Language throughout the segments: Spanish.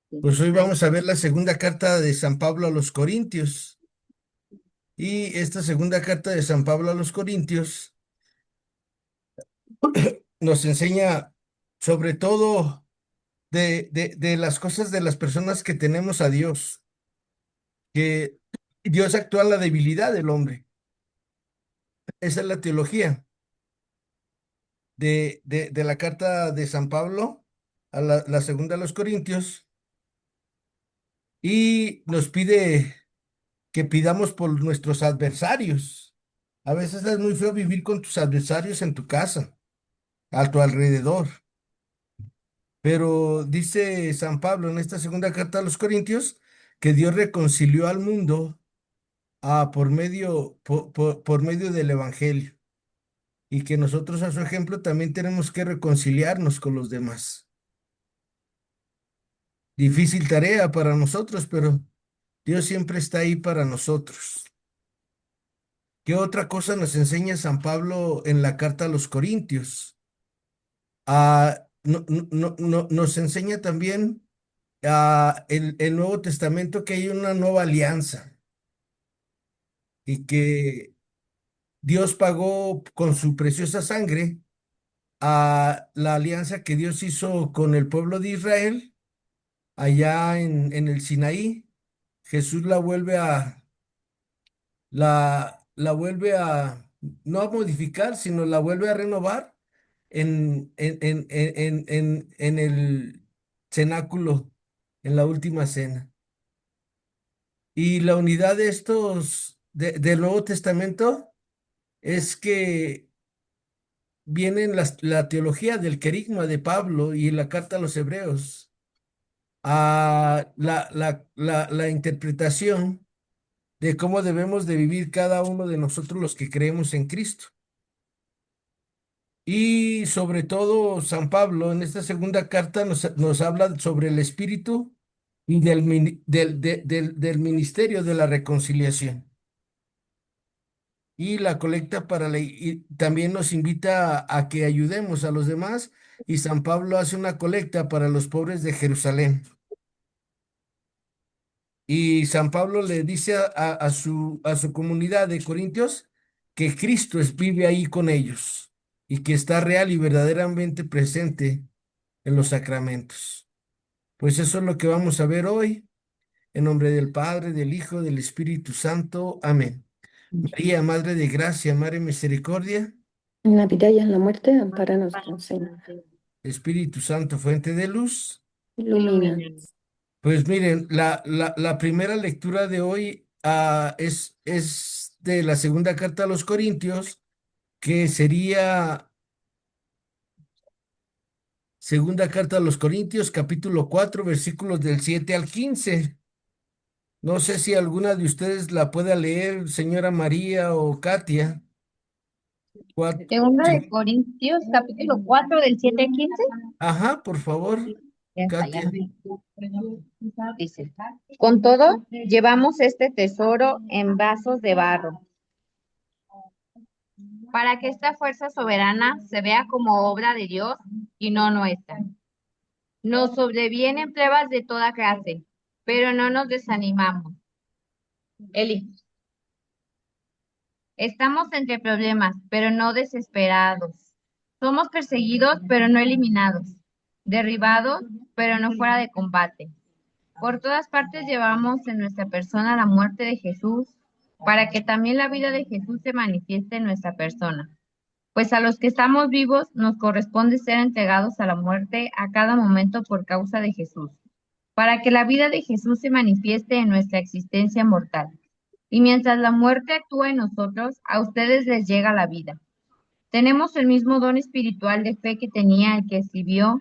Pues hoy vamos a ver la segunda carta de San Pablo a los Corintios. Y esta segunda carta de San Pablo a los Corintios nos enseña sobre todo de las cosas de las personas que tenemos a Dios, que Dios actúa en la debilidad del hombre. Esa es la teología de la carta de San Pablo a la segunda a los Corintios. Y nos pide que pidamos por nuestros adversarios. A veces es muy feo vivir con tus adversarios en tu casa, a tu alrededor. Pero dice San Pablo en esta segunda carta a los Corintios que Dios reconcilió al mundo por medio del Evangelio y que nosotros a su ejemplo también tenemos que reconciliarnos con los demás. Difícil tarea para nosotros, pero Dios siempre está ahí para nosotros. ¿Qué otra cosa nos enseña San Pablo en la carta a los Corintios? Nos enseña también el Nuevo Testamento que hay una nueva alianza y que Dios pagó con su preciosa sangre a la alianza que Dios hizo con el pueblo de Israel allá en el Sinaí. Jesús la vuelve a, no a modificar, sino la vuelve a renovar en el cenáculo, en la última cena. Y la unidad de del Nuevo Testamento es que viene la teología del querigma de Pablo y la carta a los Hebreos, a la interpretación de cómo debemos de vivir cada uno de nosotros los que creemos en Cristo. Y sobre todo, San Pablo en esta segunda carta nos habla sobre el espíritu y del ministerio de la reconciliación. Y la colecta y también nos invita a que ayudemos a los demás. Y San Pablo hace una colecta para los pobres de Jerusalén. Y San Pablo le dice a su comunidad de Corintios que vive ahí con ellos y que está real y verdaderamente presente en los sacramentos. Pues eso es lo que vamos a ver hoy, en nombre del Padre, del Hijo, del Espíritu Santo. Amén. María, Madre de Gracia, Madre de Misericordia, En la vida y en la muerte, ampáranos, Gran Señor. Espíritu Santo, fuente de luz. Ilumínanos. Pues miren, la primera lectura de hoy es de la segunda carta a los Corintios, que sería segunda carta a los Corintios, capítulo 4 versículos del 7 al 15. No sé si alguna de ustedes la pueda leer, señora María o Katia. Segunda de Sí. Corintios, capítulo 4 del 7 al 15. Ajá, por favor, Katia. Dice, con todo, llevamos este tesoro en vasos de barro, para que esta fuerza soberana se vea como obra de Dios y no nuestra. Nos sobrevienen pruebas de toda clase, pero no nos desanimamos. Eli, estamos entre problemas, pero no desesperados. Somos perseguidos, pero no eliminados. Derribados, pero no fuera de combate. Por todas partes llevamos en nuestra persona la muerte de Jesús, para que también la vida de Jesús se manifieste en nuestra persona. Pues a los que estamos vivos nos corresponde ser entregados a la muerte a cada momento por causa de Jesús, para que la vida de Jesús se manifieste en nuestra existencia mortal. Y mientras la muerte actúa en nosotros, a ustedes les llega la vida. Tenemos el mismo don espiritual de fe que tenía el que escribió,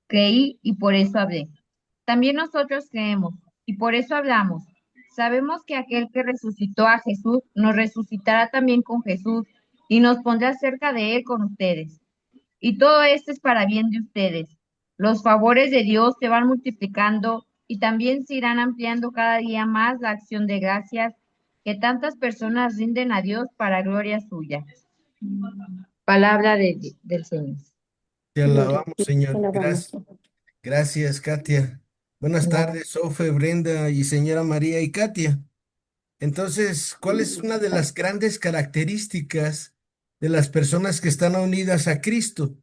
creí y por eso hablé. También nosotros creemos y por eso hablamos. Sabemos que aquel que resucitó a Jesús nos resucitará también con Jesús y nos pondrá cerca de él con ustedes. Y todo esto es para bien de ustedes. Los favores de Dios se van multiplicando y también se irán ampliando cada día más la acción de gracias que tantas personas rinden a Dios para gloria suya. Palabra del Señor. Te Gloria a alabamos, ti, te Señor. alabamos, Gracias, Señor. gracias, Katia. Buenas tardes, Sofe, Brenda y señora María y Katia. Entonces, ¿cuál es una de las grandes características de las personas que están unidas a Cristo?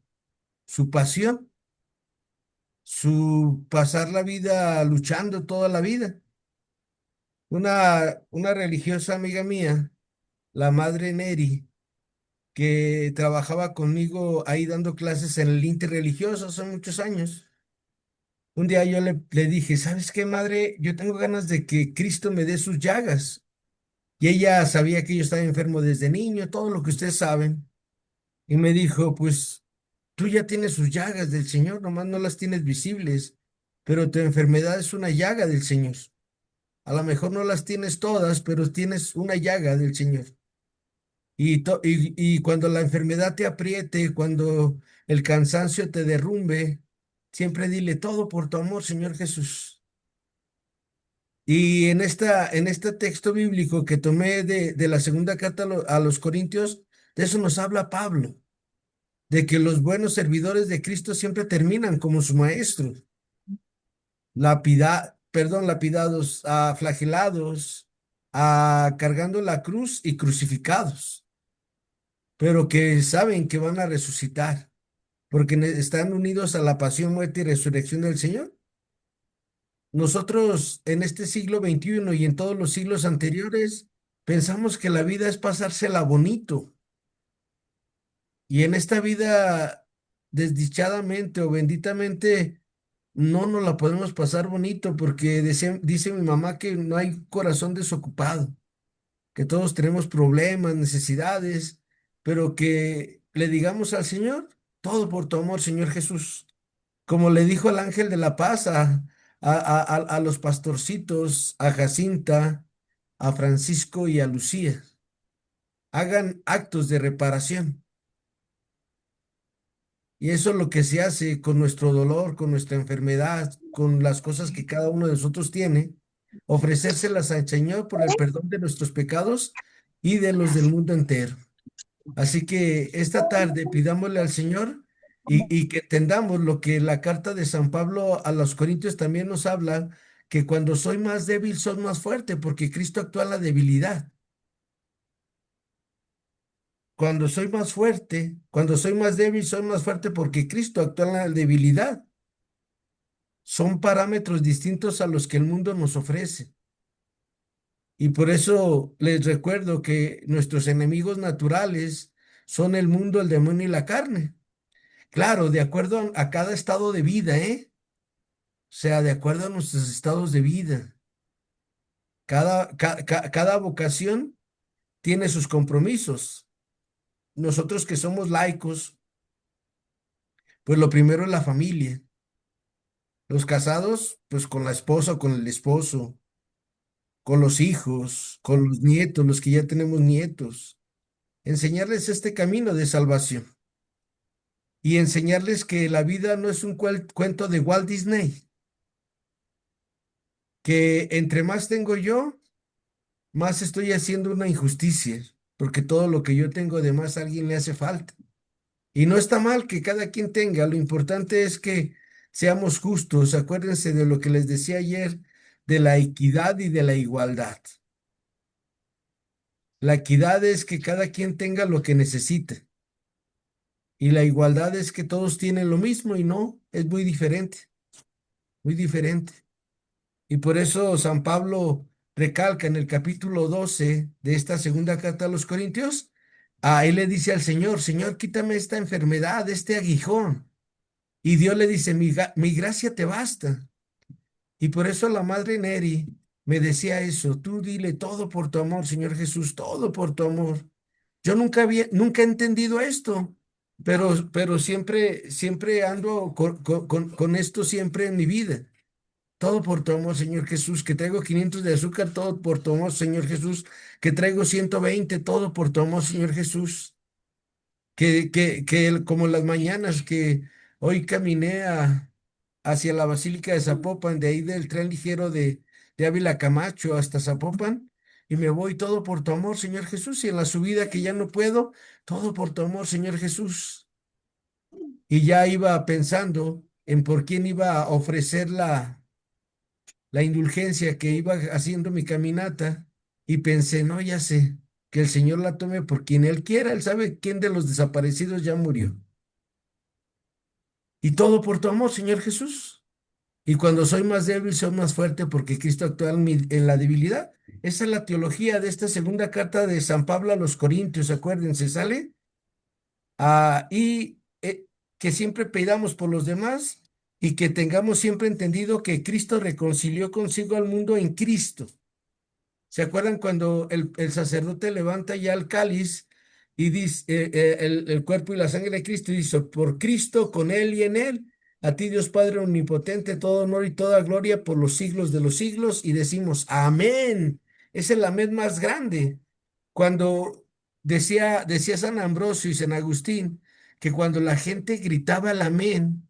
Su pasión, su pasar la vida luchando toda la vida. Una religiosa amiga mía, la madre Neri, que trabajaba conmigo ahí dando clases en el interreligioso hace muchos años. Un día yo le dije, ¿sabes qué, madre? Yo tengo ganas de que Cristo me dé sus llagas. Y ella sabía que yo estaba enfermo desde niño, todo lo que ustedes saben. Y me dijo, pues tú ya tienes sus llagas del Señor, nomás no las tienes visibles, pero tu enfermedad es una llaga del Señor. A lo mejor no las tienes todas, pero tienes una llaga del Señor. Y cuando la enfermedad te apriete, cuando el cansancio te derrumbe, siempre dile todo por tu amor, Señor Jesús. Y en este texto bíblico que tomé de la segunda carta a los Corintios, de eso nos habla Pablo, de que los buenos servidores de Cristo siempre terminan como su maestro, lapidados, flagelados, cargando la cruz y crucificados, pero que saben que van a resucitar, porque están unidos a la pasión, muerte y resurrección del Señor. Nosotros en este siglo XXI y en todos los siglos anteriores pensamos que la vida es pasársela bonito y en esta vida desdichadamente o benditamente no nos la podemos pasar bonito porque dice mi mamá que no hay corazón desocupado, que todos tenemos problemas, necesidades, pero que le digamos al Señor, todo por tu amor, Señor Jesús. Como le dijo el ángel de la paz a los pastorcitos, a Jacinta, a Francisco y a Lucía, hagan actos de reparación. Y eso es lo que se hace con nuestro dolor, con nuestra enfermedad, con las cosas que cada uno de nosotros tiene, ofrecérselas al Señor por el perdón de nuestros pecados y de los del mundo entero. Así que esta tarde pidámosle al Señor y que entendamos lo que la carta de San Pablo a los Corintios también nos habla, que cuando soy más débil soy más fuerte, porque Cristo actúa en la debilidad. Cuando soy más fuerte, cuando soy más débil soy más fuerte porque Cristo actúa en la debilidad. Son parámetros distintos a los que el mundo nos ofrece. Y por eso les recuerdo que nuestros enemigos naturales son el mundo, el demonio y la carne. Claro, de acuerdo a cada estado de vida, ¿eh? O sea, de acuerdo a nuestros estados de vida. Cada vocación tiene sus compromisos. Nosotros que somos laicos, pues lo primero es la familia. Los casados, pues con la esposa o con el esposo, con los hijos, con los nietos, los que ya tenemos nietos. Enseñarles este camino de salvación y enseñarles que la vida no es un cuento de Walt Disney, que entre más tengo yo, más estoy haciendo una injusticia, porque todo lo que yo tengo de más a alguien le hace falta. Y no está mal que cada quien tenga, lo importante es que seamos justos. Acuérdense de lo que les decía ayer, de la equidad y de la igualdad. La equidad es que cada quien tenga lo que necesita. Y la igualdad es que todos tienen lo mismo y no, es muy diferente, muy diferente. Y por eso San Pablo recalca en el capítulo 12 de esta segunda carta a los Corintios, a él le dice al Señor, Señor, quítame esta enfermedad, este aguijón. Y Dios le dice, mi gracia te basta. Y por eso la madre Neri me decía eso, tú dile todo por tu amor, Señor Jesús, todo por tu amor. Yo nunca he entendido esto, pero siempre ando con esto siempre en mi vida. Todo por tu amor, Señor Jesús, que traigo 500 de azúcar, todo por tu amor, Señor Jesús, que traigo 120, todo por tu amor, Señor Jesús, como las mañanas que hoy caminé hacia la Basílica de Zapopan, de ahí del tren ligero de Ávila Camacho hasta Zapopan, y me voy todo por tu amor, Señor Jesús, y en la subida que ya no puedo, todo por tu amor, Señor Jesús. Y ya iba pensando en por quién iba a ofrecer la indulgencia que iba haciendo mi caminata y pensé, no, ya sé, que el Señor la tome por quien Él quiera. Él sabe quién de los desaparecidos ya murió. Y todo por tu amor, Señor Jesús. Y cuando soy más débil, soy más fuerte porque Cristo actúa en la debilidad. Esa es la teología de esta segunda carta de San Pablo a los Corintios, acuérdense, ¿sale? Y que siempre pidamos por los demás y que tengamos siempre entendido que Cristo reconcilió consigo al mundo en Cristo. ¿Se acuerdan cuando el sacerdote levanta ya el cáliz y dice el cuerpo y la sangre de Cristo y dice, por Cristo, con Él y en Él, a ti Dios Padre Omnipotente, todo honor y toda gloria por los siglos de los siglos, y decimos, amén. Es el amén más grande. Cuando decía San Ambrosio y San Agustín, que cuando la gente gritaba el amén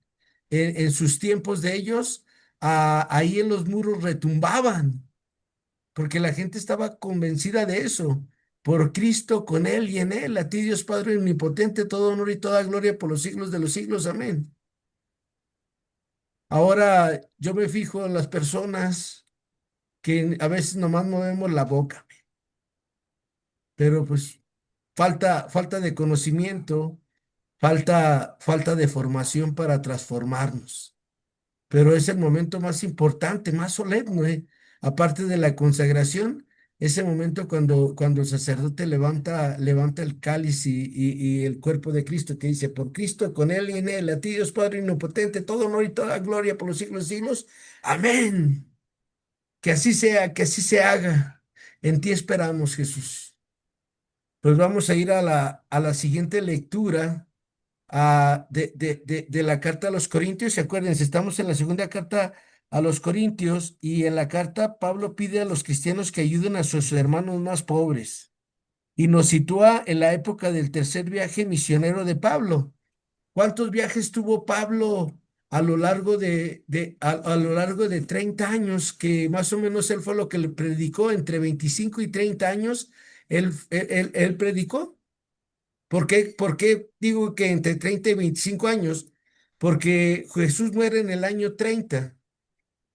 en sus tiempos de ellos, ahí en los muros retumbaban porque la gente estaba convencida de eso. Por Cristo, con Él y en Él, a ti Dios Padre Omnipotente, todo honor y toda gloria por los siglos de los siglos. Amén. Ahora yo me fijo en las personas que a veces nomás movemos la boca, pero pues falta de conocimiento, falta de formación para transformarnos. Pero es el momento más importante, más solemne, aparte de la consagración, ese momento cuando el sacerdote levanta el cáliz y el cuerpo de Cristo que dice, por Cristo, con Él y en Él, a ti Dios Padre Omnipotente, todo honor y toda gloria por los siglos de siglos. Amén. Que así sea, que así se haga. En ti esperamos, Jesús. Pues vamos a ir a la siguiente lectura de la carta a los Corintios. Y acuérdense, estamos en la segunda carta a los Corintios y en la carta Pablo pide a los cristianos que ayuden a sus hermanos más pobres y nos sitúa en la época del tercer viaje misionero de Pablo. ¿Cuántos viajes tuvo Pablo a lo largo a lo largo de 30 años? Que más o menos él fue lo que le predicó entre 25 y 30 años. Él predicó. Por qué digo que entre 30 y 25 años? Porque Jesús muere en el año 30.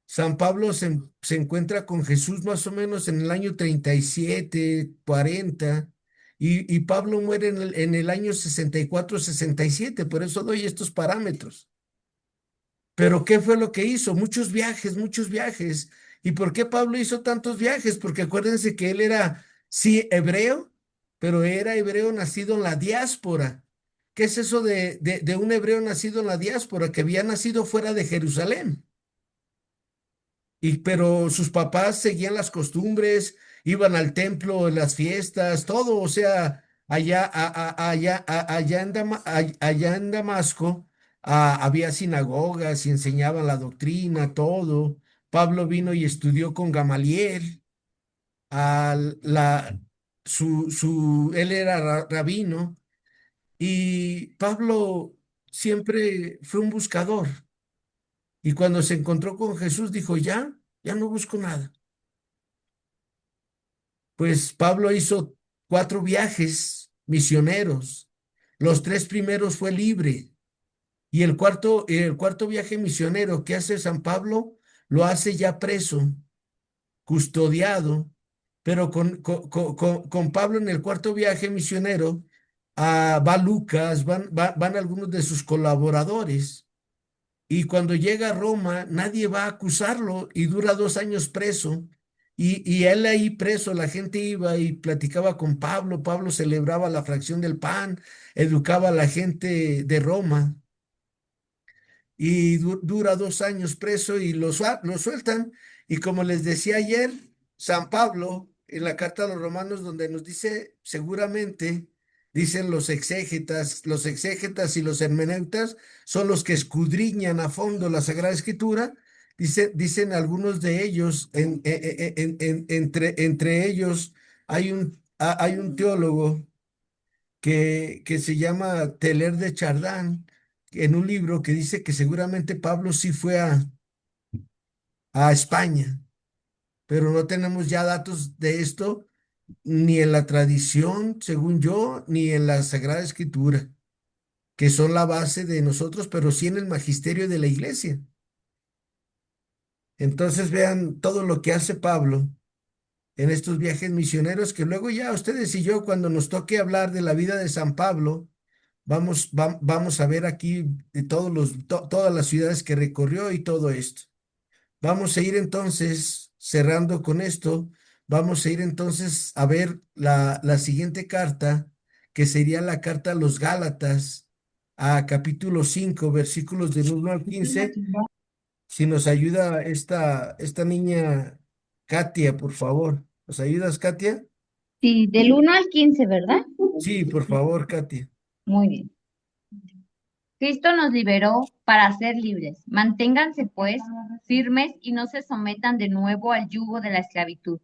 San Pablo se encuentra con Jesús más o menos en el año 37, 40, y Pablo muere en el año 64, 67. Por eso doy estos parámetros. Pero ¿qué fue lo que hizo? Muchos viajes, muchos viajes. ¿Y por qué Pablo hizo tantos viajes? Porque acuérdense que él era, sí, hebreo, pero era hebreo nacido en la diáspora. ¿Qué es eso de un hebreo nacido en la diáspora? Que había nacido fuera de Jerusalén. Pero sus papás seguían las costumbres, iban al templo en las fiestas, todo. O sea, allá en Damasco, había sinagogas y enseñaban la doctrina, todo. Pablo vino y estudió con Gamaliel. al- la, Él era rabino y Pablo siempre fue un buscador. Y cuando se encontró con Jesús, dijo, ya no busco nada. Pues Pablo hizo 4 viajes misioneros. Los 3 primeros fue libre. Y el cuarto viaje misionero que hace San Pablo, lo hace ya preso, custodiado. Pero con Pablo en el cuarto viaje misionero, va Lucas, van algunos de sus colaboradores. Y cuando llega a Roma, nadie va a acusarlo y dura 2 años preso. Y él ahí preso, la gente iba y platicaba con Pablo. Pablo celebraba la fracción del pan, educaba a la gente de Roma y dura 2 años preso y lo sueltan. Y como les decía ayer, San Pablo, en la carta a los romanos, donde nos dice, seguramente, dicen los exégetas y los hermeneutas son los que escudriñan a fondo la Sagrada Escritura. Dicen algunos de ellos, entre ellos hay un teólogo que se llama Teler de Chardán, en un libro que dice que seguramente Pablo sí fue a España, pero no tenemos ya datos de esto, ni en la tradición, según yo, ni en la Sagrada Escritura, que son la base de nosotros, pero sí en el magisterio de la iglesia. Entonces vean todo lo que hace Pablo en estos viajes misioneros, que luego ya ustedes y yo, cuando nos toque hablar de la vida de San Pablo, vamos a ver aquí de todas las ciudades que recorrió y todo esto. Vamos a ir entonces, cerrando con esto, vamos a ir entonces a ver la siguiente carta, que sería la carta a los Gálatas, a capítulo 5 versículos del 1 al 15. Si nos ayuda esta niña Katia, por favor. ¿Nos ayudas, Katia? Sí, del 1 al 15, ¿verdad? Sí, por favor, Katia. Muy bien. Cristo nos liberó para ser libres. Manténganse, pues, firmes y no se sometan de nuevo al yugo de la esclavitud.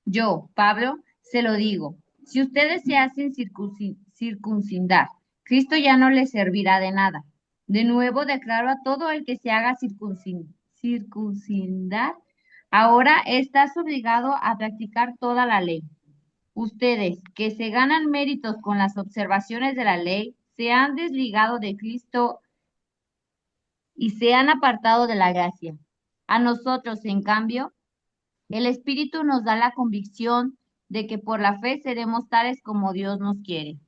Yo, Pablo, se lo digo, si ustedes se hacen circuncidar, Cristo ya no les servirá de nada. De nuevo declaro a todo el que se haga circuncidar, ahora estás obligado a practicar toda la ley. Ustedes, que se ganan méritos con las observaciones de la ley, se han desligado de Cristo y se han apartado de la gracia. A nosotros, en cambio, el Espíritu nos da la convicción de que por la fe seremos tales como Dios nos quiere.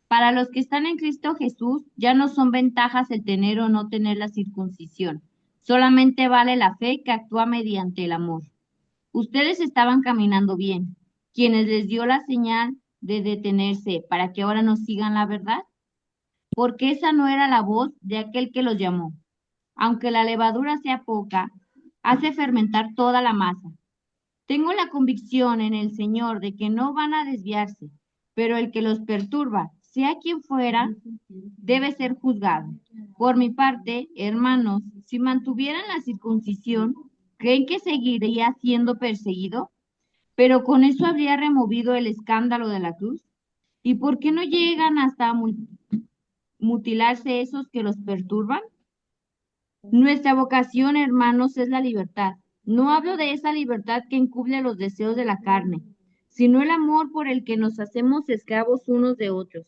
Para los que están en Cristo Jesús, ya no son ventajas el tener o no tener la circuncisión. Solamente vale la fe que actúa mediante el amor. Ustedes estaban caminando bien. Quienes les dio la señal de detenerse para que ahora nos sigan la verdad, porque esa no era la voz de aquel que los llamó. Aunque la levadura sea poca, hace fermentar toda la masa. Tengo la convicción en el Señor de que no van a desviarse, pero el que los perturba, sea quien fuera, debe ser juzgado. Por mi parte, hermanos, si mantuvieran la circuncisión, ¿creen que seguiría siendo perseguido? Pero con eso habría removido el escándalo de la cruz. ¿Y por qué no llegan hasta mutilarse esos que los perturban? Nuestra vocación, hermanos, es la libertad. No hablo de esa libertad que encubre los deseos de la carne, sino el amor por el que nos hacemos esclavos unos de otros.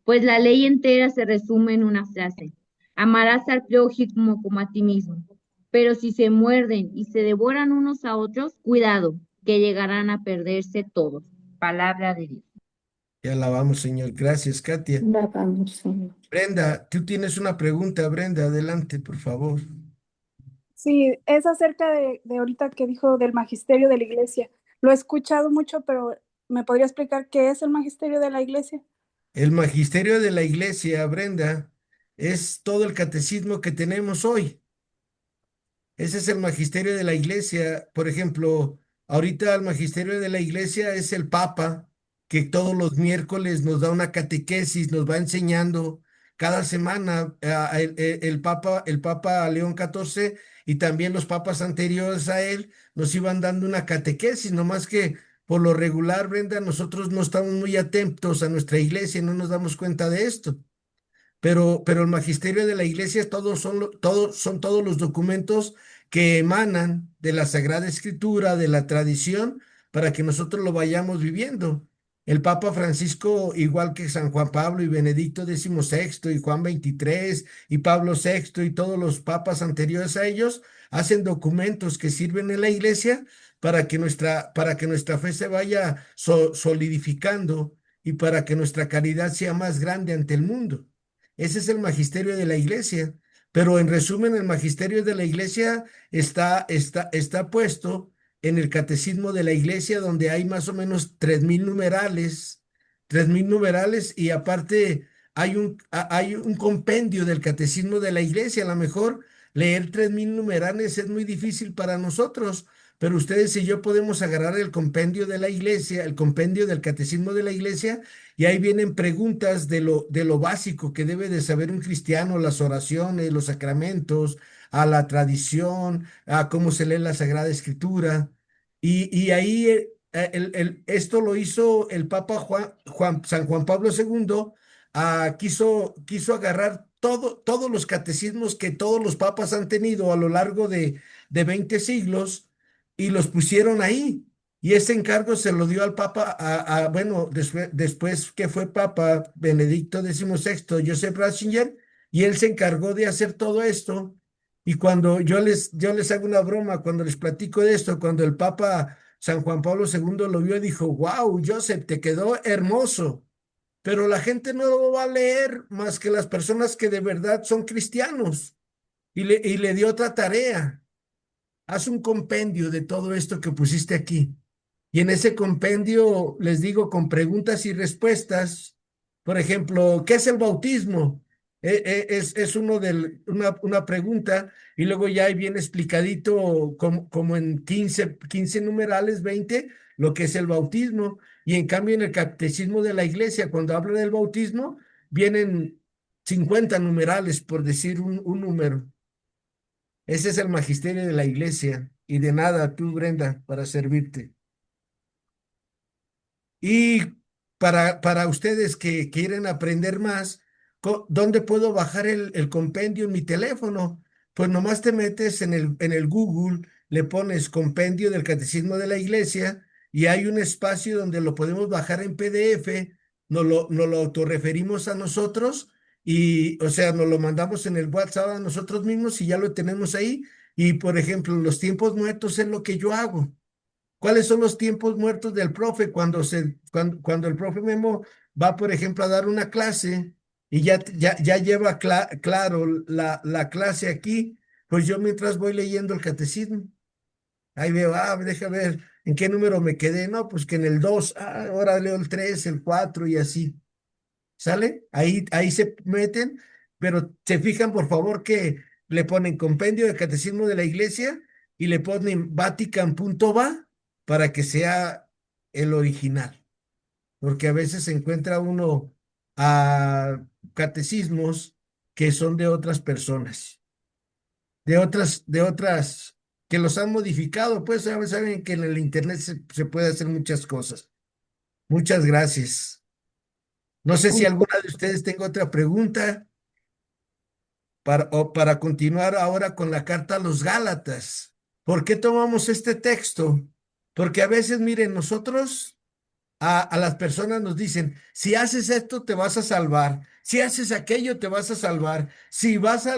Pues la ley entera se resume en una frase: amarás al prójimo como a ti mismo. Pero si se muerden y se devoran unos a otros, cuidado, que llegarán a perderse todos. Palabra de Dios. Te alabamos, Señor. Gracias, Katia. Alabamos, Señor. Brenda, tú tienes una pregunta, Brenda, adelante, por favor. Sí, es acerca de ahorita que dijo del magisterio de la iglesia. Lo he escuchado mucho, pero ¿me podría explicar qué es el magisterio de la iglesia? El magisterio de la iglesia, Brenda, es todo el catecismo que tenemos hoy. Ese es el magisterio de la iglesia. Por ejemplo, ahorita el magisterio de la iglesia es el Papa, que todos los miércoles nos da una catequesis, nos va enseñando cada semana el Papa León XIV y también los papas anteriores a él nos iban dando una catequesis, nomás que por lo regular, Brenda, nosotros no estamos muy atentos a nuestra iglesia y no nos damos cuenta de esto. Pero el magisterio de la iglesia son todos los documentos que emanan de la Sagrada Escritura, de la tradición, para que nosotros lo vayamos viviendo. El Papa Francisco, igual que San Juan Pablo y Benedicto XVI y Juan XXIII y Pablo VI y todos los papas anteriores a ellos, hacen documentos que sirven en la iglesia para que nuestra fe se vaya solidificando y para que nuestra caridad sea más grande ante el mundo. Ese es el magisterio de la iglesia. Pero en resumen, el magisterio de la iglesia está puesto en el catecismo de la iglesia, donde hay más o menos 3,000 numerales, y aparte hay un compendio del catecismo de la iglesia. A lo mejor leer 3,000 numerales es muy difícil para nosotros, pero ustedes y yo podemos agarrar el compendio de la iglesia, el compendio del catecismo de la iglesia, y ahí vienen preguntas de lo básico que debe de saber un cristiano: las oraciones, los sacramentos, a la tradición, a cómo se lee la Sagrada Escritura. Y ahí esto lo hizo el Papa San Juan Pablo II. Quiso agarrar todos los catecismos que todos los papas han tenido a lo largo de 20 siglos y los pusieron ahí. Y ese encargo se lo dio al Papa, bueno, después que fue Papa Benedicto XVI, Joseph Ratzinger, y él se encargó de hacer todo esto. Y cuando yo les hago una broma, cuando les platico de esto, cuando el Papa San Juan Pablo II lo vio, dijo, wow, Joseph, te quedó hermoso. Pero la gente no lo va a leer más que las personas que de verdad son cristianos. Y le dio otra tarea. Haz un compendio de todo esto que pusiste aquí. Y en ese compendio les digo con preguntas y respuestas. Por ejemplo, ¿qué es el bautismo? Es una pregunta y luego ya ahí viene explicadito como en 15 numerales, 20 lo que es el bautismo. Y en cambio en el catecismo de la iglesia, cuando habla del bautismo, vienen 50 numerales, por decir un número. Ese es el magisterio de la iglesia. Y de nada, tú, Brenda, para servirte. Y para ustedes que quieren aprender más, ¿dónde puedo bajar el compendio en mi teléfono? Pues nomás te metes en el Google, le pones compendio del Catecismo de la Iglesia y hay un espacio donde lo podemos bajar en PDF, nos lo autorreferimos a nosotros y, o sea, nos lo mandamos en el WhatsApp a nosotros mismos y ya lo tenemos ahí. Y, por ejemplo, los tiempos muertos es lo que yo hago. ¿Cuáles son los tiempos muertos del profe cuando el profe Memo va, por ejemplo, a dar una clase y ya lleva claro la clase aquí? Pues yo mientras voy leyendo el catecismo, ahí veo, deja ver en qué número me quedé. No, pues que en el 2, ahora leo el 3, el 4 y así. ¿Sale? Ahí se meten, pero se fijan, por favor, que le ponen compendio de catecismo de la iglesia y le ponen Vatican.va para que sea el original, porque a veces se encuentra uno a catecismos que son de otras personas, de otras que los han modificado, pues saben que en el internet se puede hacer muchas cosas. Muchas gracias. No sé si alguna de ustedes tenga otra pregunta para continuar ahora con la carta a los Gálatas. ¿Por qué tomamos este texto? Porque a veces, miren, nosotros a las personas nos dicen, si haces esto te vas a salvar, si haces aquello te vas a salvar, si vas a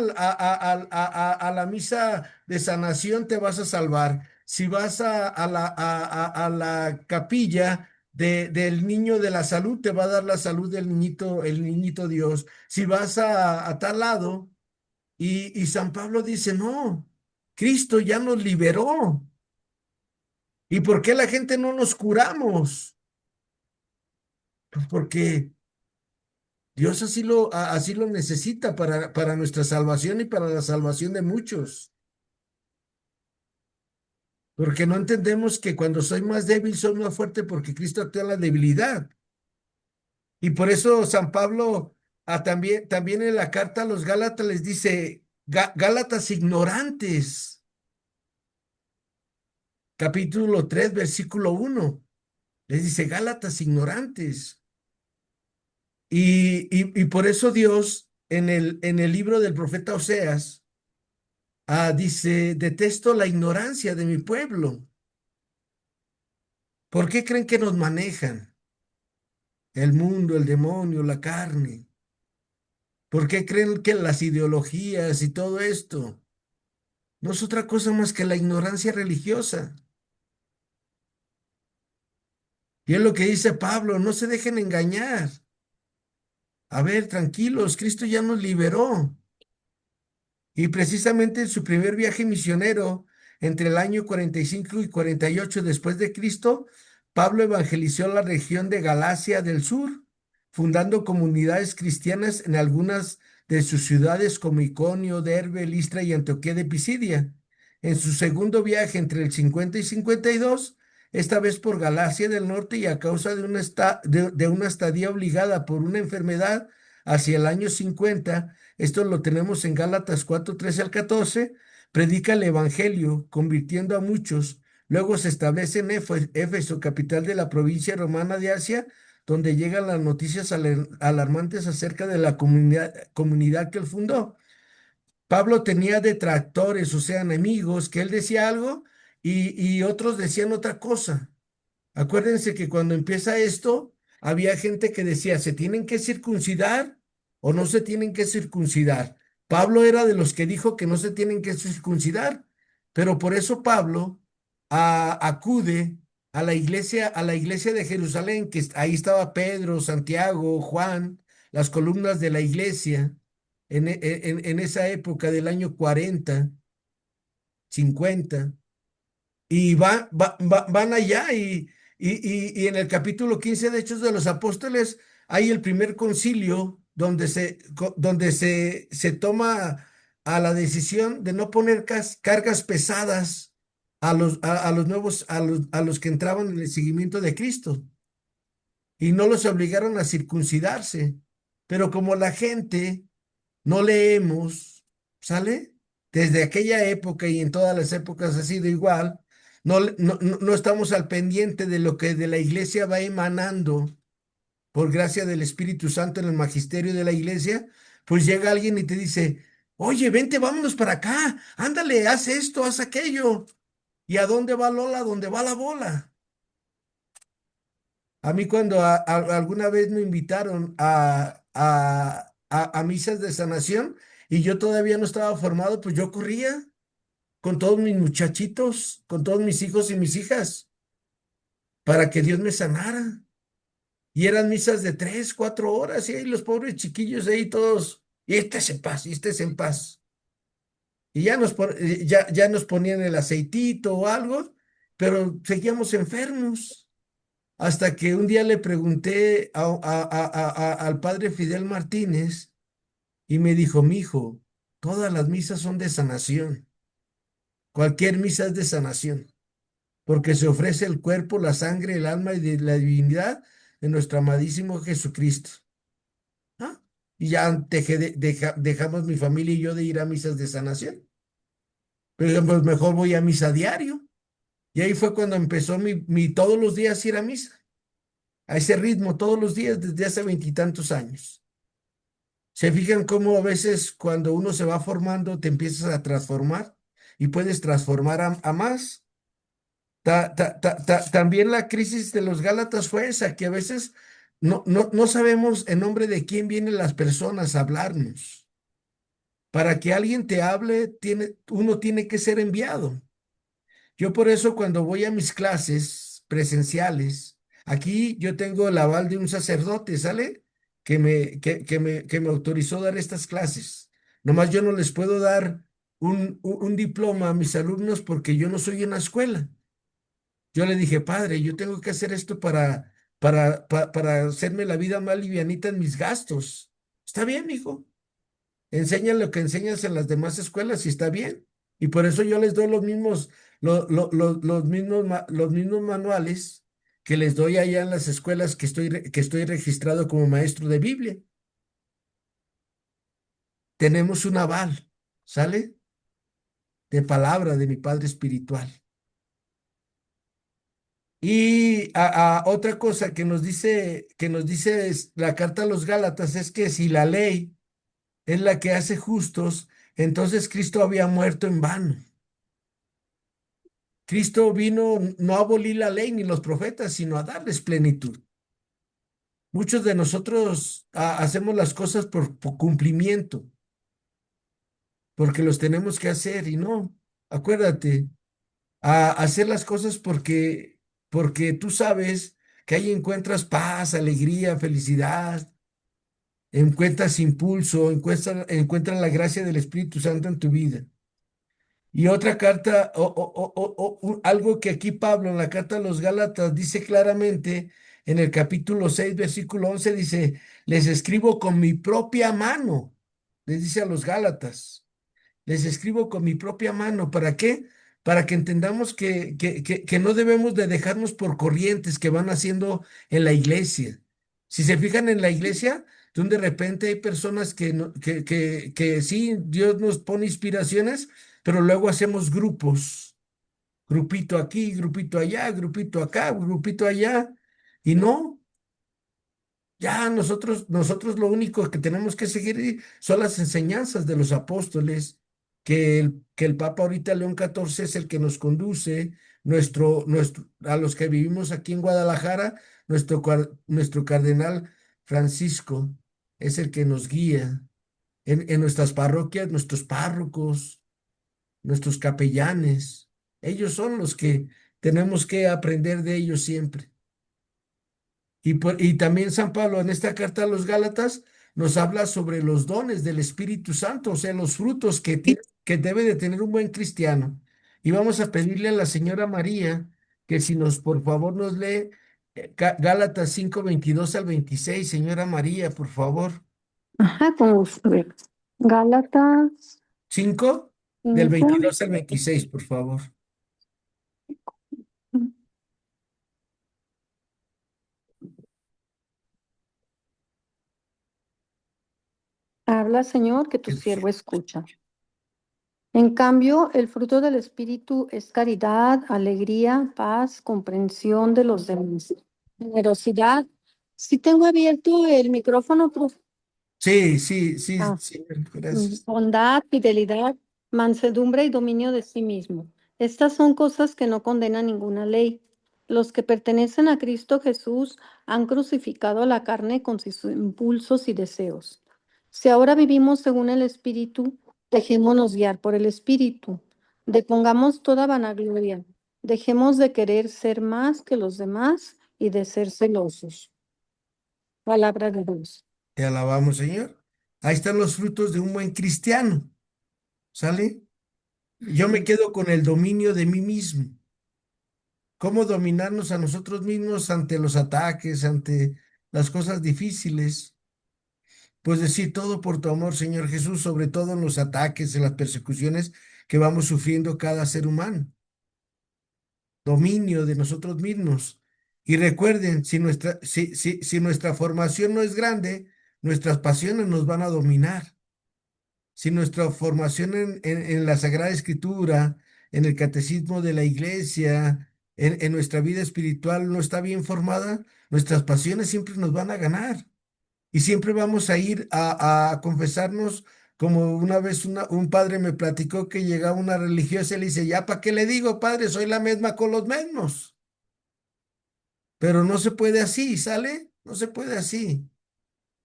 la misa de sanación te vas a salvar, si vas a la capilla del niño de la salud te va a dar la salud del niñito, el niñito Dios, si vas a tal lado, y San Pablo dice, no, Cristo ya nos liberó. ¿Y por qué la gente no nos curamos? Pues porque Dios así lo necesita para nuestra salvación y para la salvación de muchos. Porque no entendemos que cuando soy más débil, soy más fuerte porque Cristo actúa en la debilidad. Y por eso San Pablo también en la carta a los Gálatas les dice, Gálatas ignorantes, capítulo 3 versículo 1. Les dice, Gálatas ignorantes. Y por eso Dios en el libro del profeta Oseas, dice, detesto la ignorancia de mi pueblo. ¿Por qué creen que nos manejan? El mundo, el demonio, la carne. ¿Por qué creen que las ideologías y todo esto no es otra cosa más que la ignorancia religiosa? Y es lo que dice Pablo, no se dejen engañar. A ver, tranquilos, Cristo ya nos liberó. Y precisamente en su primer viaje misionero, entre el año 45 y 48 después de Cristo, Pablo evangelizó la región de Galacia del Sur, fundando comunidades cristianas en algunas de sus ciudades como Iconio, Derbe, Listra y Antioquía de Pisidia. En su segundo viaje entre el 50 y 52, esta vez por Galacia del Norte y a causa de una estadía obligada por una enfermedad hacia el año 50, esto lo tenemos en Gálatas 4, 13 al 14, predica el Evangelio, convirtiendo a muchos. Luego se establece en Éfeso, capital de la provincia romana de Asia, donde llegan las noticias alarmantes acerca de la comunidad que él fundó. Pablo tenía detractores, o sea, enemigos, que él decía algo y otros decían otra cosa. Acuérdense que cuando empieza esto, había gente que decía, ¿se tienen que circuncidar o no se tienen que circuncidar? Pablo era de los que dijo que no se tienen que circuncidar, pero por eso Pablo acude a la iglesia de Jerusalén, que ahí estaba Pedro, Santiago, Juan, las columnas de la iglesia, en esa época del año 40, 50. Y van allá y en el capítulo 15 de Hechos de los Apóstoles hay el primer concilio donde se toma a la decisión de no poner cargas pesadas a los nuevos, a los que entraban en el seguimiento de Cristo y no los obligaron a circuncidarse. Pero como la gente no leemos, ¿sale? Desde aquella época y en todas las épocas ha sido igual. No estamos al pendiente de lo que de la iglesia va emanando por gracia del Espíritu Santo en el magisterio de la iglesia. Pues llega alguien y te dice, oye, vente, vámonos para acá, ándale, haz esto, haz aquello. ¿Y a dónde va Lola? ¿A dónde va la bola? A mí cuando alguna vez me invitaron a misas de sanación y yo todavía no estaba formado, pues yo corría con todos mis muchachitos, con todos mis hijos y mis hijas, para que Dios me sanara. Y eran misas de 3, 4 horas y ahí los pobres chiquillos ahí todos, y estés en paz, y estés en paz. Y ya nos ponían el aceitito o algo, pero seguíamos enfermos. Hasta que un día le pregunté al padre Fidel Martínez y me dijo, mijo, todas las misas son de sanación. Cualquier misa es de sanación, porque se ofrece el cuerpo, la sangre, el alma y la divinidad de nuestro amadísimo Jesucristo. ¿Ah? Y ya dejamos mi familia y yo de ir a misas de sanación. Pero pues mejor voy a misa diario. Y ahí fue cuando empezó mi todos los días ir a misa. A ese ritmo todos los días desde hace 20 y tantos años. ¿Se fijan cómo a veces cuando uno se va formando te empiezas a transformar y puedes transformar a más? También la crisis de los Gálatas fue esa, que a veces no sabemos en nombre de quién vienen las personas a hablarnos. Para que alguien te hable, uno tiene que ser enviado. Yo por eso cuando voy a mis clases presenciales, aquí yo tengo el aval de un sacerdote, ¿sale? Que me autorizó dar estas clases. Nomás yo no les puedo dar un diploma a mis alumnos porque yo no soy una escuela. Yo le dije, padre, yo tengo que hacer esto para hacerme la vida más livianita en mis gastos. Está bien, hijo. Enseña lo que enseñas en las demás escuelas y está bien. Y por eso yo les doy los mismos manuales que les doy allá en las escuelas que estoy registrado como maestro de Biblia. Tenemos un aval, ¿sale? De palabra de mi Padre espiritual. Y otra cosa que nos dice la carta a los Gálatas es que si la ley es la que hace justos, entonces Cristo había muerto en vano. Cristo vino no a abolir la ley ni los profetas, sino a darles plenitud. Muchos de nosotros hacemos las cosas por cumplimiento, porque los tenemos que hacer y no. Acuérdate, a hacer las cosas porque tú sabes que ahí encuentras paz, alegría, felicidad, encuentras impulso, encuentras la gracia del Espíritu Santo en tu vida. Y otra carta, algo que aquí Pablo en la carta a los Gálatas dice claramente, en el capítulo 6 versículo 11 dice, les escribo con mi propia mano, les dice a los Gálatas, les escribo con mi propia mano. ¿Para qué? Para que entendamos que no debemos de dejarnos por corrientes que van haciendo en la iglesia. Si se fijan en la iglesia, donde de repente hay personas que sí, Dios nos pone inspiraciones, pero luego hacemos grupos, grupito aquí, grupito allá, grupito acá, grupito allá, y no, ya nosotros lo único que tenemos que seguir son las enseñanzas de los apóstoles, que el Papa ahorita León XIV es el que nos conduce, a los que vivimos aquí en Guadalajara, nuestro cardenal Francisco es el que nos guía. en nuestras parroquias, nuestros párrocos, nuestros capellanes. Ellos son los que tenemos que aprender de ellos siempre. Y también San Pablo en esta carta a los Gálatas nos habla sobre los dones del Espíritu Santo, o sea, los frutos que debe de tener un buen cristiano. Y vamos a pedirle a la señora María que si nos, por favor, nos lee Gálatas 5:22 al 26, señora María, por favor. Ajá, con gusto. Gálatas 5 del 5. 22 al 26, por favor. Habla, Señor, que tu siervo escucha. En cambio, el fruto del Espíritu es caridad, alegría, paz, comprensión de los demás, generosidad. Si tengo abierto el micrófono, pues, Sí, sí, sí, ah, señor, gracias. bondad, fidelidad, mansedumbre y dominio de sí mismo. Estas son cosas que no condenan ninguna ley. Los que pertenecen a Cristo Jesús han crucificado la carne con sus impulsos y deseos. Si ahora vivimos según el Espíritu, dejémonos guiar por el Espíritu. Depongamos toda vanagloria. Dejemos de querer ser más que los demás y de ser celosos. Palabra de Dios. Te alabamos, Señor. Ahí están los frutos de un buen cristiano, ¿sale? Yo me quedo con el dominio de mí mismo. ¿Cómo dominarnos a nosotros mismos ante los ataques, ante las cosas difíciles? Pues decir todo por tu amor, Señor Jesús, sobre todo en los ataques, en las persecuciones que vamos sufriendo cada ser humano. Dominio de nosotros mismos. Y recuerden, si nuestra formación no es grande, nuestras pasiones nos van a dominar. Si nuestra formación en la Sagrada Escritura, en el catecismo de la iglesia, en nuestra vida espiritual no está bien formada, nuestras pasiones siempre nos van a ganar. Y siempre vamos a ir a confesarnos, como una vez un padre me platicó que llegaba una religiosa y le dice, ya, ¿para qué le digo, padre? Soy la misma con los mismos. Pero no se puede así, ¿sale? No se puede así.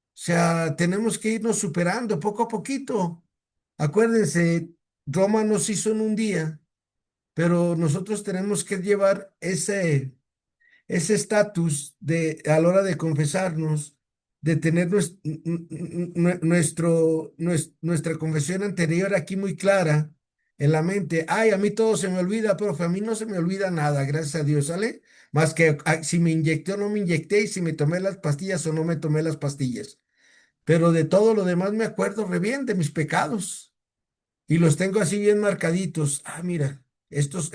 O sea, tenemos que irnos superando poco a poquito. Acuérdense, Roma nos hizo en un día, pero nosotros tenemos que llevar ese estatus de a la hora de confesarnos, de tener nuestra confesión anterior aquí muy clara en la mente. Ay, a mí todo se me olvida, profe, a mí no se me olvida nada, gracias a Dios, ¿sale? Más que si me inyecté o no me inyecté, y si me tomé las pastillas o no me tomé las pastillas. Pero de todo lo demás me acuerdo re bien de mis pecados y los tengo así bien marcaditos. Ah, mira, estos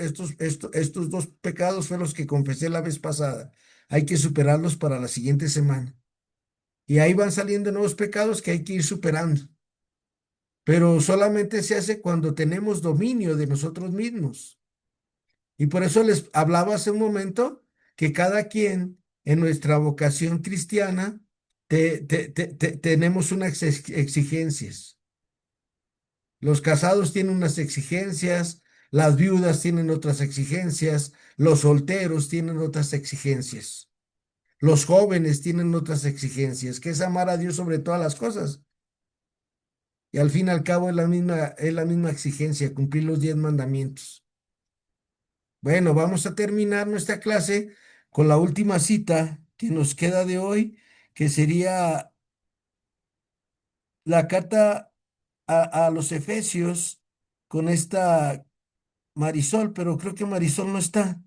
dos pecados fueron los que confesé la vez pasada. Hay que superarlos para la siguiente semana. Y ahí van saliendo nuevos pecados que hay que ir superando. Pero solamente se hace cuando tenemos dominio de nosotros mismos. Y por eso les hablaba hace un momento que cada quien en nuestra vocación cristiana tenemos unas exigencias. Los casados tienen unas exigencias, las viudas tienen otras exigencias, los solteros tienen otras exigencias, los jóvenes tienen otras exigencias, que es amar a Dios sobre todas las cosas. Y al fin y al cabo es la misma exigencia, cumplir los 10 mandamientos. Bueno, vamos a terminar nuestra clase con la última cita que nos queda de hoy, que sería la carta a los Efesios con esta Marisol, pero creo que Marisol no está.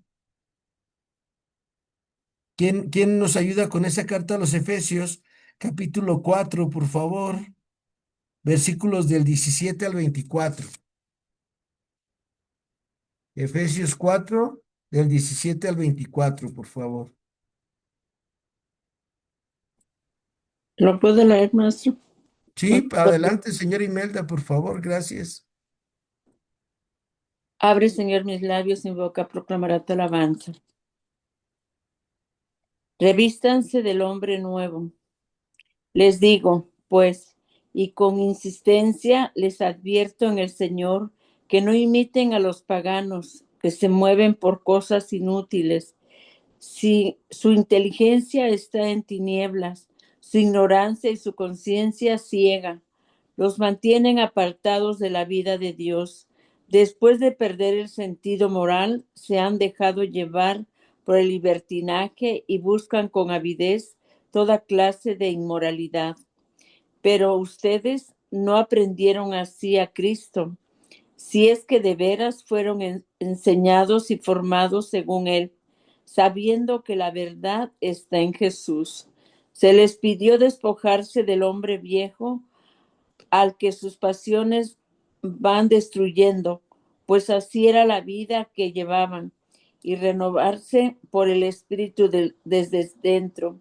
¿Quién nos ayuda con esa carta a los Efesios? Capítulo 4, por favor, versículos del 17 al 24. Efesios 4, del 17 al 24, por favor. ¿Lo puedo leer, maestro? Sí, adelante, señora Imelda, por favor, gracias. Abre, Señor, mis labios, mi boca proclamará tu alabanza. Revístanse del hombre nuevo. Les digo, pues, y con insistencia les advierto en el Señor que no imiten a los paganos que se mueven por cosas inútiles. Si su inteligencia está en tinieblas, su ignorancia y su conciencia ciega, los mantienen apartados de la vida de Dios. Después de perder el sentido moral, se han dejado llevar por el libertinaje y buscan con avidez toda clase de inmoralidad. Pero ustedes no aprendieron así a Cristo, si es que de veras fueron enseñados y formados según Él, sabiendo que la verdad está en Jesús. Se les pidió despojarse del hombre viejo al que sus pasiones van destruyendo, pues así era la vida que llevaban, y renovarse por el Espíritu desde dentro.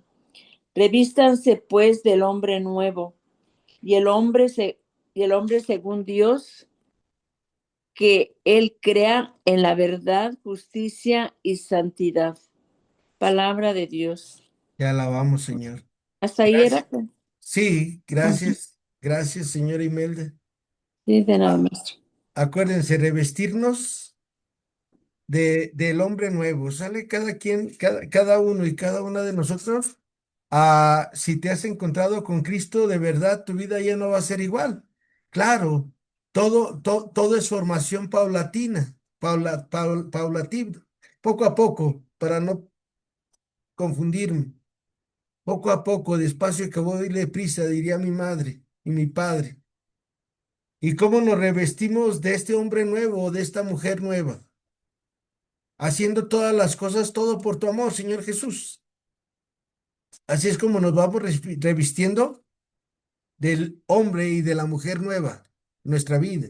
Revístanse pues del hombre nuevo, y y el hombre según Dios, que Él crea en la verdad, justicia y santidad. Palabra de Dios. Te alabamos, Señor. Hasta ahí Gracias. era. Pues. Sí, Ujú. gracias. Gracias, señora Imelda. Sí, de nada, Ah, maestro. acuérdense, revestirnos del hombre nuevo. Sale cada quien, cada uno y cada una de nosotros. Si te has encontrado con Cristo, de verdad, tu vida ya no va a ser igual. Claro, todo es formación paulatina, paulatina, poco a poco, para no confundirme. Poco a poco, despacio que voy de prisa, diría mi madre y mi padre. ¿Y cómo nos revestimos de este hombre nuevo, de esta mujer nueva? Haciendo todas las cosas, todo por tu amor, Señor Jesús. Así es como nos vamos revistiendo del hombre y de la mujer nueva, en nuestra vida.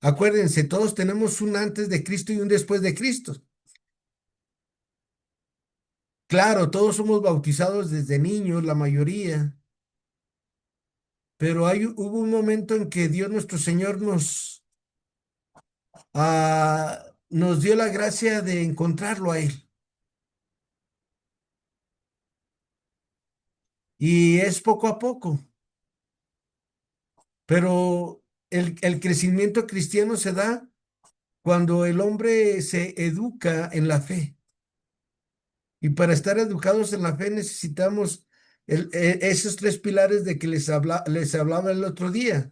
Acuérdense, todos tenemos un antes de Cristo y un después de Cristo. Claro, todos somos bautizados desde niños, la mayoría, pero hubo un momento en que Dios nuestro Señor nos dio la gracia de encontrarlo a Él. Y es poco a poco, pero el crecimiento cristiano se da cuando el hombre se educa en la fe. Y para estar educados en la fe necesitamos esos tres pilares de que les hablaba el otro día,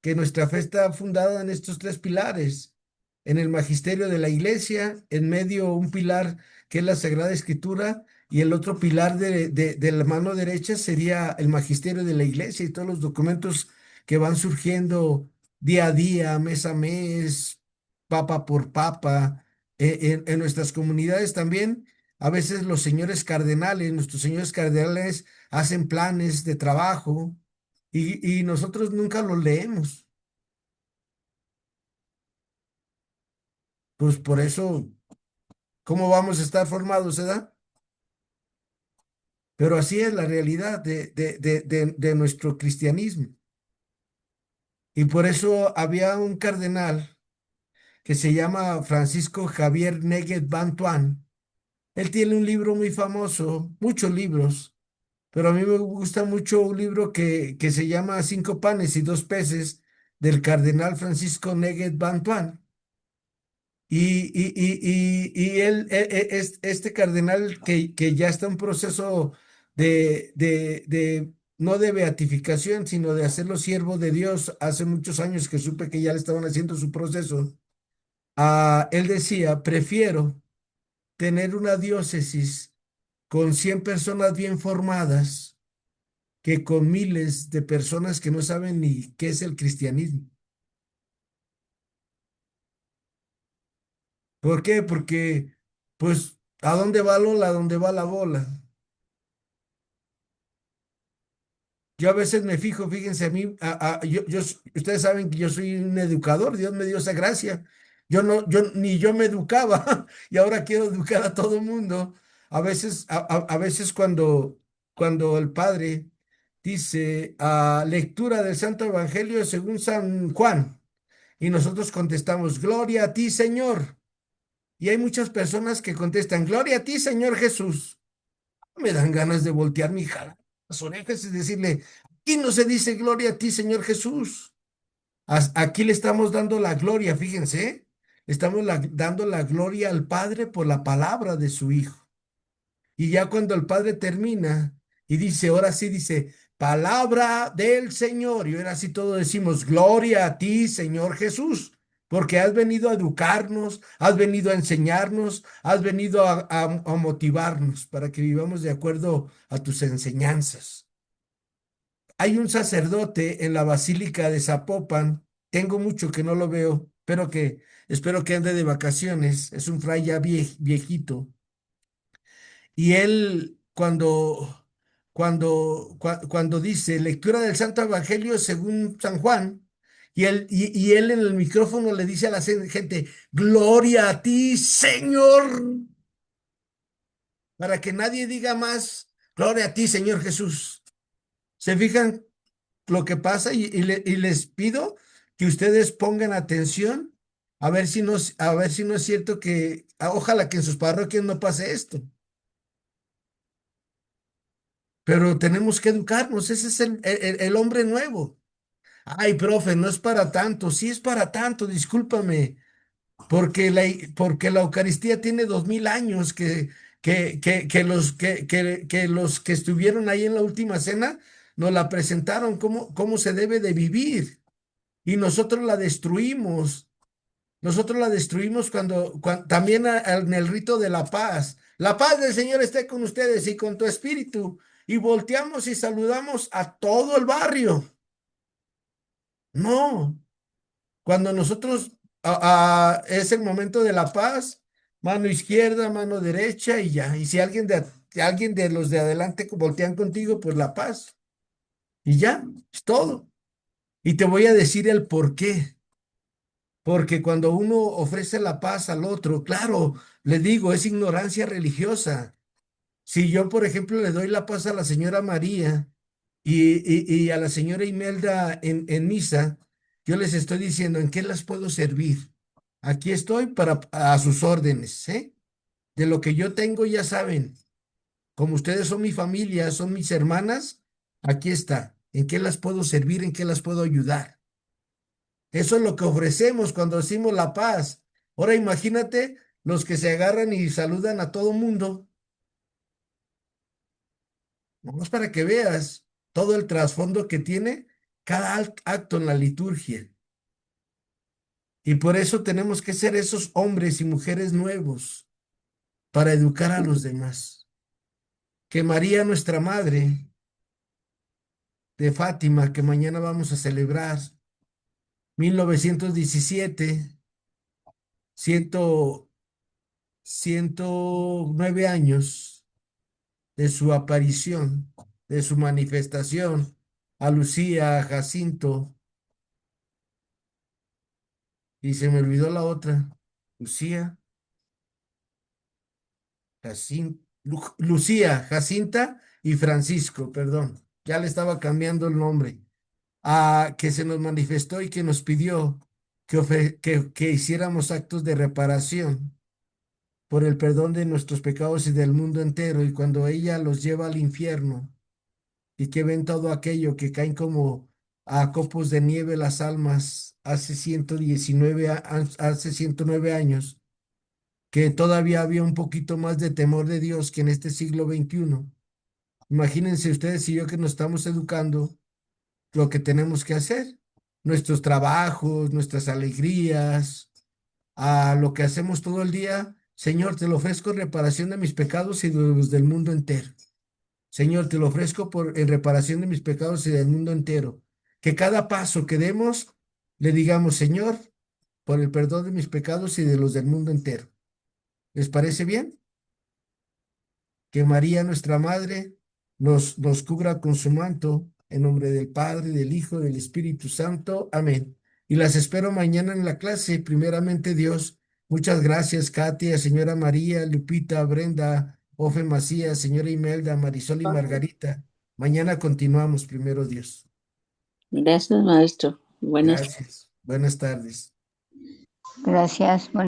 que nuestra fe está fundada en estos tres pilares, en el magisterio de la iglesia, en medio un pilar que es la Sagrada Escritura, y el otro pilar de la mano derecha sería el magisterio de la iglesia y todos los documentos que van surgiendo día a día, mes a mes, papa por papa, en nuestras comunidades también. A veces los señores cardenales, nuestros señores cardenales hacen planes de trabajo y nosotros nunca los leemos. Pues por eso, ¿cómo vamos a estar formados, edad? Pero así es la realidad de nuestro cristianismo. Y por eso había un cardenal que se llama Francisco Javier Neguet Bantuán. Él tiene un libro muy famoso, muchos libros, pero a mí me gusta mucho un libro que se llama Cinco panes y dos peces del cardenal Francisco Neguet Bantuán. Y él, este cardenal que ya está en proceso no de beatificación, sino de hacerlo siervo de Dios, hace muchos años que supe que ya le estaban haciendo su proceso, él decía, prefiero tener una diócesis con 100 personas bien formadas que con miles de personas que no saben ni qué es el cristianismo. ¿Por qué? Porque, pues, ¿a dónde va Lola? ¿A dónde va la bola? Yo a veces me fijo, fíjense, a mí, ustedes saben que yo soy un educador, Dios me dio esa gracia. Ni yo me educaba y ahora quiero educar a todo el mundo. A veces cuando el Padre dice lectura del Santo Evangelio según San Juan y nosotros contestamos, Gloria a ti, Señor. Y hay muchas personas que contestan, Gloria a ti, Señor Jesús. Me dan ganas de voltear mi jala las orejas y decirle, aquí no se dice gloria a ti, Señor Jesús. Aquí le estamos dando la gloria, fíjense, ¿eh? Estamos dando la gloria al Padre por la palabra de su Hijo. Y ya cuando el Padre termina y dice, ahora sí dice, palabra del Señor. Y ahora sí todos decimos, gloria a ti, Señor Jesús, porque has venido a educarnos, has venido a enseñarnos, has venido a motivarnos para que vivamos de acuerdo a tus enseñanzas. Hay un sacerdote en la Basílica de Zapopan, tengo mucho que no lo veo, pero que espero que ande de vacaciones, es un fray ya viejito, y él cuando dice lectura del Santo Evangelio según San Juan, y él en el micrófono le dice a la gente, gloria a ti, Señor, para que nadie diga más, gloria a ti, Señor Jesús. ¿Se fijan lo que pasa? Y les pido que ustedes pongan atención a ver si no es cierto que, ojalá que en sus parroquias no pase esto. Pero tenemos que educarnos, ese es el hombre nuevo. Ay, profe, no es para tanto, sí es para tanto, discúlpame, porque la Eucaristía tiene 2000 años que los que estuvieron ahí en la última cena nos la presentaron cómo se debe de vivir y nosotros la destruimos también en el rito de la paz. La paz del Señor esté con ustedes y con tu espíritu. Y volteamos y saludamos a todo el barrio. No, cuando nosotros es el momento de la paz, mano izquierda, mano derecha y ya. Y si alguien de los de adelante voltean contigo, pues la paz. Y ya, es todo. Y te voy a decir el por qué. Porque cuando uno ofrece la paz al otro, claro, le digo, es ignorancia religiosa. Si yo, por ejemplo, le doy la paz a la señora María y a la señora Imelda en misa, yo les estoy diciendo en qué las puedo servir. Aquí estoy a sus órdenes, ¿eh? De lo que yo tengo, ya saben. Como ustedes son mi familia, son mis hermanas, aquí está. ¿En qué las puedo servir? ¿En qué las puedo ayudar? Eso es lo que ofrecemos cuando decimos la paz. Ahora imagínate los que se agarran y saludan a todo mundo. Vamos para que veas todo el trasfondo que tiene cada acto en la liturgia. Y por eso tenemos que ser esos hombres y mujeres nuevos para educar a los demás. Que María, nuestra Madre de Fátima, que mañana vamos a celebrar, 1917, 109 años de su aparición, de su manifestación a Lucía, a Jacinto, y se me olvidó la otra, Lucía, Lucía, Jacinta y Francisco, perdón, ya le estaba cambiando el nombre, a que se nos manifestó y que nos pidió que hiciéramos actos de reparación por el perdón de nuestros pecados y del mundo entero, y cuando ella los lleva al infierno y que ven todo aquello que caen como a copos de nieve las almas hace 109 años, que todavía había un poquito más de temor de Dios que en este siglo XXI. Imagínense ustedes y yo que nos estamos educando lo que tenemos que hacer, nuestros trabajos, nuestras alegrías, a lo que hacemos todo el día. Señor, te lo ofrezco en reparación de mis pecados y de los del mundo entero. Señor, te lo ofrezco en reparación de mis pecados y del mundo entero. Que cada paso que demos le digamos, Señor, por el perdón de mis pecados y de los del mundo entero. ¿Les parece bien? Que María, nuestra Madre, nos cubra con su manto, en nombre del Padre, del Hijo, del Espíritu Santo. Amén. Y las espero mañana en la clase, primeramente Dios. Muchas gracias, Katia, señora María, Lupita, Brenda, Ofe Macías, señora Imelda, Marisol y Margarita. Mañana continuamos, primero Dios. Gracias, maestro. Buenas Gracias. Buenas tardes. Gracias.